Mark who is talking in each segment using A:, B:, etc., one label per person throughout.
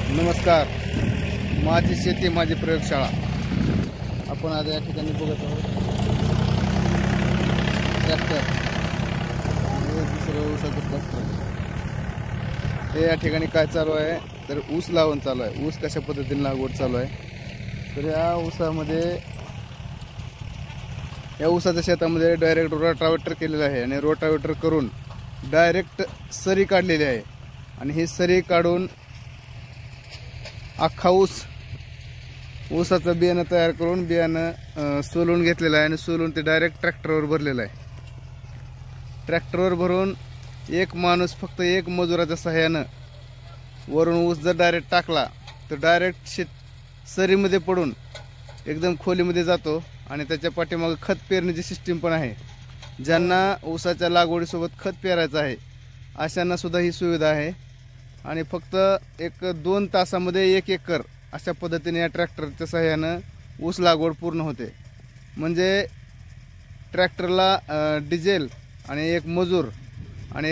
A: नमस्कार, माझी शेती माझी प्रयोगशाळा. आपण आज या ठिकाणी बघत आहोत ट्रॅक्टर. दुसरं ऊसाचं ट्रॅक्टर. हे या ठिकाणी काय चालू आहे तर ऊस लावून चालू आहे. ऊस कशा पद्धतीने लागवड चालू आहे तर या ऊसामध्ये या ऊसाच्या शेतामध्ये डायरेक्ट रोटावेटर केलेलं आहे आणि रोटावेटर करून डायरेक्ट सरी काढलेली आहे. आणि ही सरी काढून अख्खा ऊसाचं बियाणं तयार करून बियाणं सोलून घेतलेलं आहे आणि सोलून ते डायरेक्ट ट्रॅक्टरवर भरलेलं आहे. ट्रॅक्टरवर भरून एक माणूस फक्त एक मजुराच्या सहाय्यानं वरून ऊस जर डायरेक्ट टाकला तर डायरेक्ट सरीमध्ये पडून एकदम खोलीमध्ये जातो. आणि त्याच्या पाठीमागं खत पेरण्याची सिस्टीम पण आहे. ज्यांना ऊसाच्या लागवडीसोबत खत पेरायचं आहे अशांना सुद्धा ही सुविधा आहे. आणि फक्त 1-2 तासामध्ये 1 एकर अशा पद्धतीने या ट्रॅक्टरच्या सहाय्यानं ऊस लागवड पूर्ण होते. म्हणजे ट्रॅक्टरला डिझेल आणि एक मजूर आणि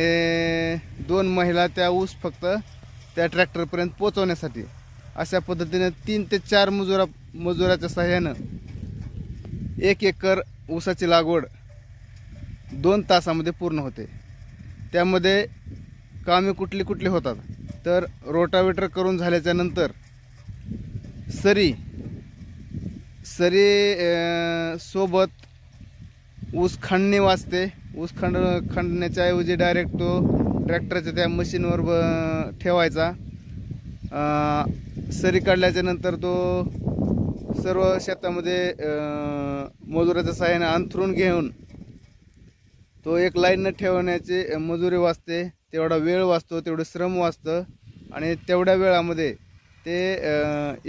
A: 2 महिला त्या ऊस फक्त त्या ट्रॅक्टरपर्यंत पोचवण्यासाठी अशा पद्धतीने 3 ते 4 मजुराच्या सहाय्यानं 1 एकर ऊसाची लागवड 2 तासामध्ये पूर्ण होते. त्यामध्ये कामे कुठली होतात तर रोटावेटर करून झाल्याच्या नंतर सरी सोबत ऊस खणणे वाचते. ऊस खणण्याच्या ऐवजी डायरेक्ट तो ट्रॅक्टरच्या त्या मशीनवर ठेवायचा. सरी काढल्याच्या नंतर तो सर्व शेतामध्ये मजुराच्या सहाय्याने अंथरून घेऊन तो एक लाईननं ठेवण्याची मजुरी वाचते. तेवढा वेळ वाचतो, तेवढं श्रम वाचतं. आणि तेवढ्या वेळामध्ये ते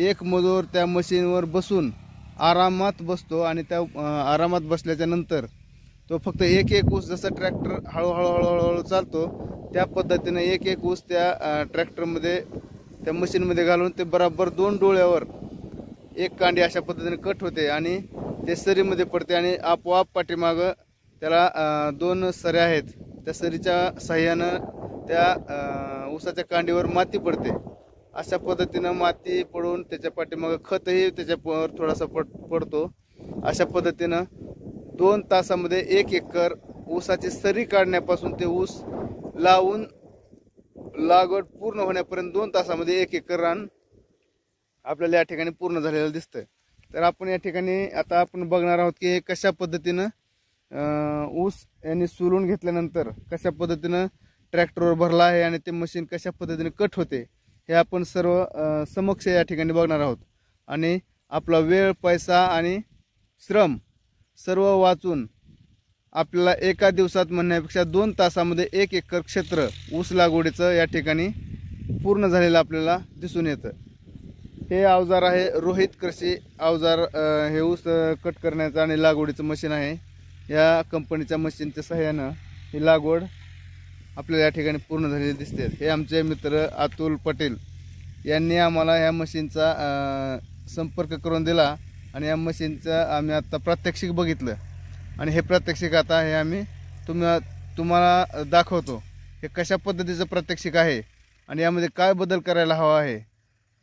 A: एक मजूर त्या मशीनवर बसून आरामात बसतो. आणि त्या आरामात बसल्याच्या नंतर तो फक्त एक ऊस जसं ट्रॅक्टर हळूहळू चालतो त्या पद्धतीने एक ऊस त्या ट्रॅक्टरमध्ये त्या मशीनमध्ये घालून ते बराबर 2 डोळ्यावर 1 कांडी अशा पद्धतीने कट होते आणि ते सरीमध्ये पडते. आणि आपोआप पाठीमागं त्याला 2 सऱ्या आहेत. त्या सरीच्या साह्यानं त्या ऊसाच्या कांडीवर माती पडते. अशा पद्धतीनं माती पडून त्याच्या पाठीमागं खतही त्याच्यावर थोडासा पडतो. अशा पद्धतीनं 2 तासामध्ये 1 एकर ऊसाची सरी काढण्यापासून ते ऊस लावून लागवड पूर्ण होण्यापर्यंत 2 तासामध्ये 1 एकर रान आपल्याला या ठिकाणी पूर्ण झालेलं दिसतंय. तर आपण या ठिकाणी आता आपण बघणार आहोत की कशा पद्धतीनं ऊस यांनी सोलून घेतल्यानंतर कशा पद्धतीनं ट्रॅक्टरवर भरला आहे आणि ते मशीन कशा पद्धतीने कट होते हे आपण सर्व समक्ष या ठिकाणी बघणार आहोत. आणि आपला वेळ, पैसा आणि श्रम सर्व वाचून आपल्याला एका दिवसात म्हणण्यापेक्षा 2 तासामध्ये 1 एकर क्षेत्र ऊस लागवडीचं या ठिकाणी पूर्ण झालेलं आपल्याला दिसून येतं. हे अवजार आहे रोहित कृषी अवजार. हे ऊस कट करण्याचं आणि लागवडीचं मशीन आहे. या कंपनीच्या मशीनच्या सहाय्यानं ही लागवड आपल्याला या ठिकाणी पूर्ण झालेली दिसते. हे आमचे मित्र अतुल पटेल यांनी आम्हाला ह्या मशीनचा संपर्क करून दिला आणि या मशीनचं आम्ही आत्ता प्रात्यक्षिक बघितलं. आणि हे प्रात्यक्षिक आता हे आम्ही तुम्हाला दाखवतो. हे कशा पद्धतीचं प्रात्यक्षिक आहे आणि यामध्ये काय बदल करायला हवा आहे.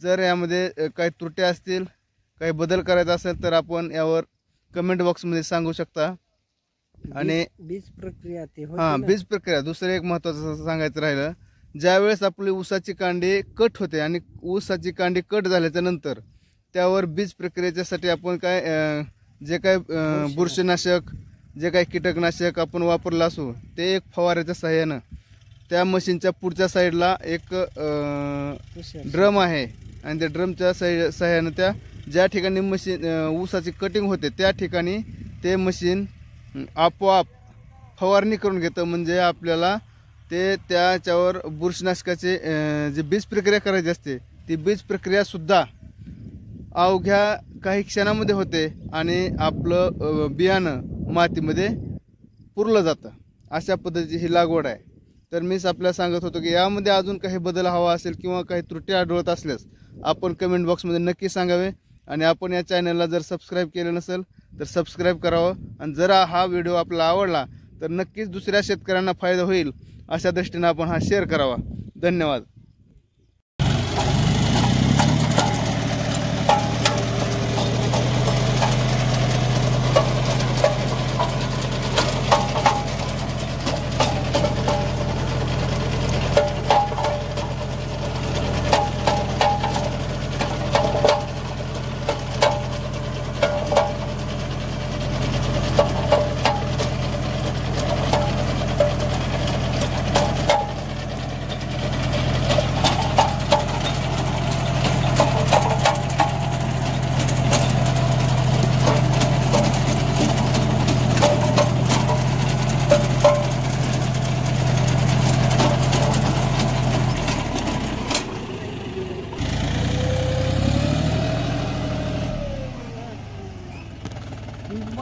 A: जर यामध्ये काही त्रुट्या असतील, काही बदल करायचा असेल तर आपण यावर कमेंट बॉक्समध्ये सांगू शकता. आणि
B: बीज प्रक्रिया
A: बीज प्रक्रिया दुसरं एक महत्त्वाचं सांगायचं राहिलं. ज्यावेळेस आपली ऊसाची कांडी कट होते आणि ऊसाची कांडी कट झाल्याच्या नंतर त्यावर बीज प्रक्रियेच्यासाठी आपण जे काय बुरशीनाशक, जे काही कीटकनाशक आपण वापरलं असू ते एक फवाऱ्याच्या सहाय्यानं त्या मशीनच्या पुढच्या साईडला एक ड्रम आहे आणि त्या ड्रमच्या सहाय्यानं त्या ज्या ठिकाणी मशीन ऊसाची कटिंग होते त्या ठिकाणी ते मशीन आपोआप फवारणी करून घेतं. म्हणजे आपल्याला ते त्याच्यावर बुरशीनाशकाचे जे बीज प्रक्रिया करायची असते ती बीज प्रक्रियासुद्धा अवघ्या काही क्षणामध्ये होते आणि आपलं बियाणं मातीमध्ये पुरलं जातं. अशा पद्धतीची ही लागवड आहे. तर मीच आपल्याला सांगत होतो की यामध्ये अजून काही बदल हवा असेल किंवा काही त्रुटी आढळत असल्यास आपण कमेंट बॉक्समध्ये नक्की सांगावे. आणि आपण या चॅनलला जर सबस्क्राईब केलं नसेल तर सबस्क्राईब करावं. आणि जर हा व्हिडिओ आपल्याला आवडला तर नक्कीच दुसऱ्या शेतकऱ्यांना फायदा होईल अशा दृष्टीने आपण हा शेअर करावा. धन्यवाद.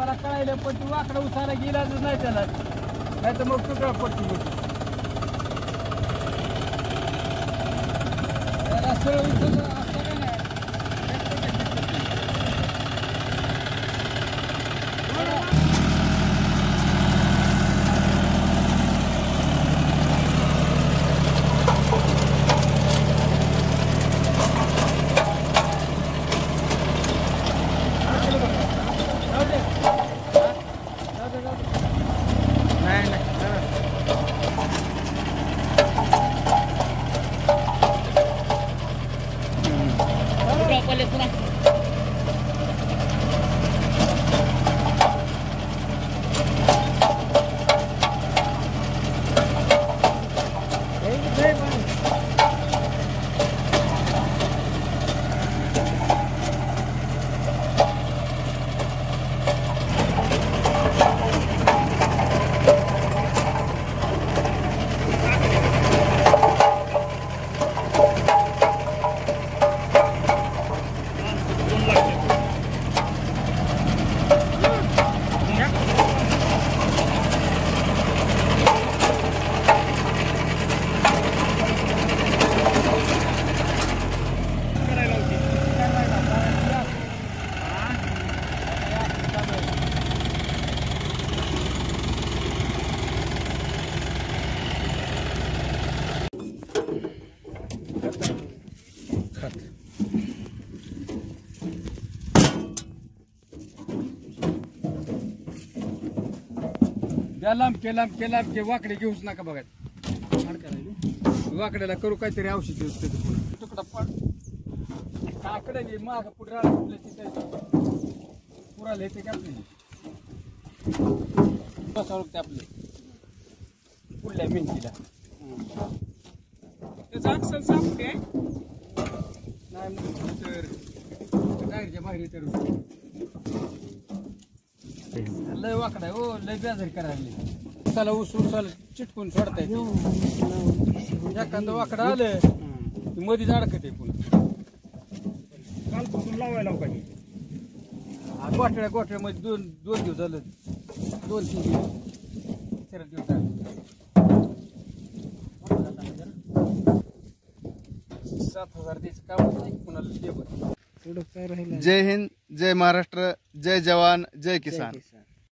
B: मला कळायला पण ती वाकडा उसाला गेलाच नाही त्याला, नाही तर मग तुकडा पडतो त्याला सरळ उचललं असं काय नाही. लांब के वाकडे घेऊच नका बघा, वाकड्याला करू काहीतरी औषध तुकडा पड काकडे माग पुढे पुराला येते का आपले आपले पुढल्या मेहनतीला अक्सल साप काय नाही तर जायच्या बाहेर तर लय वाकडा हो, लय बेजारी करायला उसाला उसाला चिटकून सोडता येते. एखादं वाकडा आलं मध्येच अडकते पुन्हा. कालपासून लावायला गोठ्या मध्ये दोन दिवस झालं, 2-3 दिवस 4 दिवस झाले. 7,000 द्यायचं काम नाही कुणाला लेबर.
A: जय हिंद, जय महाराष्ट्र, जय जवान, जय किसान.